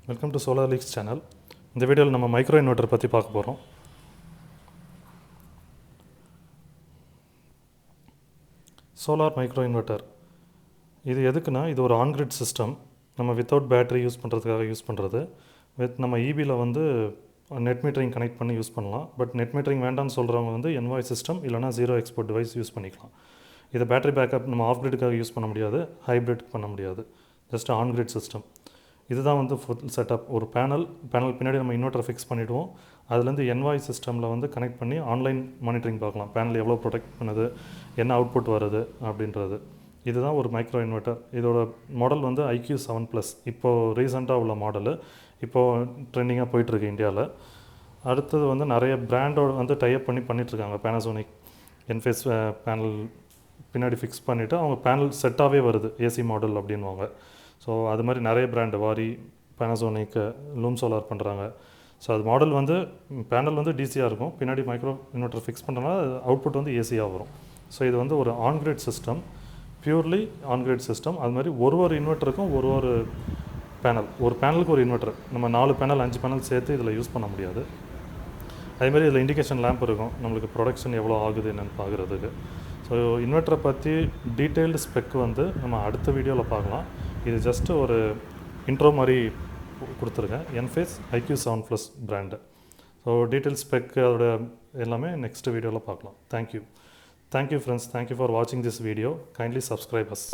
Welcome to Solarleaks channel. இந்த வீடியோவில் நம்ம மைக்ரோ இன்வெர்ட்டர் பற்றி பார்க்க போகிறோம். சோலார் மைக்ரோ இன்வெர்ட்டர் இது எதுக்குன்னா இது ஒரு ஆன்-கிரிட் சிஸ்டம். நம்ம வித்தவுட் பேட்டரி யூஸ் பண்ணுறதுக்காக யூஸ் பண்ணுறது. நம்ம ஈபியில் வந்து நெட் மீட்டரிங் கனெக்ட் பண்ணி யூஸ் பண்ணலாம். பட் நெட் மீட்டரிங் வேண்டாம்னு சொல்கிறவங்க வந்து என்வாய்ஸ் சிஸ்டம் இல்லைனா ஜீரோ எக்ஸ்போர்ட் டிவைஸ் யூஸ் பண்ணிக்கலாம். இது பேட்டரி பேக்கப் நம்ம ஆஃப் கிரிட்டுக்காக யூஸ் பண்ண முடியாது, ஹைப்ரிட் பண்ண முடியாது. Just on-grid system. இதுதான் வந்து ஃபுல் செட்டப். ஒரு பேனல் பின்னாடி நம்ம இன்வெர்ட்டர் ஃபிக்ஸ் பண்ணிவிடுவோம். அதுலேருந்து என்வாய்ஸ் சிஸ்டமில் வந்து கனெக்ட் பண்ணி ஆன்லைன் மானிட்டரிங் பார்க்கலாம். பேனல் எவ்வளோ ப்ரொடெக்ட் பண்ணுது, என்ன அவுட்புட் வருது அப்படின்றது. இதுதான் ஒரு மைக்ரோ இன்வெர்ட்டர். இதோட மாடல் வந்து IQ7+. இப்போது ரீசெண்டாக உள்ள மாடலு. இப்போது ட்ரெண்டிங்காக போயிட்டுருக்கு இந்தியாவில். அடுத்தது வந்து நிறைய பிராண்டோட வந்து டைப் பண்ணி பண்ணிகிட்ருக்காங்க. பேனாசோனிக், என்ஃபேஸ் பேனல் பின்னாடி ஃபிக்ஸ் பண்ணிவிட்டு அவங்க பேனல் செட்டாகவே வருது, ஏசி மாடல் அப்படின்வாங்க. ஸோ அது மாதிரி நிறைய பிராண்டு வாரி, பேனாசோனிக், லூம் சோலார் பண்ணுறாங்க. ஸோ அது மாடல் வந்து பேனல் வந்து டிசியாக இருக்கும், பின்னாடி மைக்ரோ இன்வெர்ட்டர் ஃபிக்ஸ் பண்ணுறதுனால அவுட்புட் வந்து ஏசியாக வரும். ஸோ இது வந்து ஒரு on-grid system, purely on-grid system. அது மாதிரி ஒரு இன்வெர்ட்டருக்கும் ஒரு பேனல், ஒரு பேனலுக்கு ஒரு இன்வெர்ட்டர். நம்ம 4 பேனல் 5 பேனல் சேர்த்து இதில் யூஸ் பண்ண முடியாது. அதேமாதிரி இதில் இண்டிகேஷன் லேம்ப் இருக்கும், நம்மளுக்கு ப்ரொடக்ஷன் எவ்வளோ ஆகுது என்னென்னு பார்க்குறதுக்கு. ஸோ இன்வெர்ட்டரை பற்றி டீட்டெயில்டு ஸ்பெக் வந்து நம்ம அடுத்த வீடியோவில் பார்க்கலாம். இது ஜஸ்ட்டு ஒரு இன்ட்ரோ மாதிரி கொடுத்துருக்கேன். Enphase IQ7+ brand. So detail spec அதோட எல்லாமே நெக்ஸ்ட் வீடியோவில் பார்க்கலாம். Thank you friends. தேங்க்யூ ஃபார் வாட்சிங் this video. Kindly subscribe as.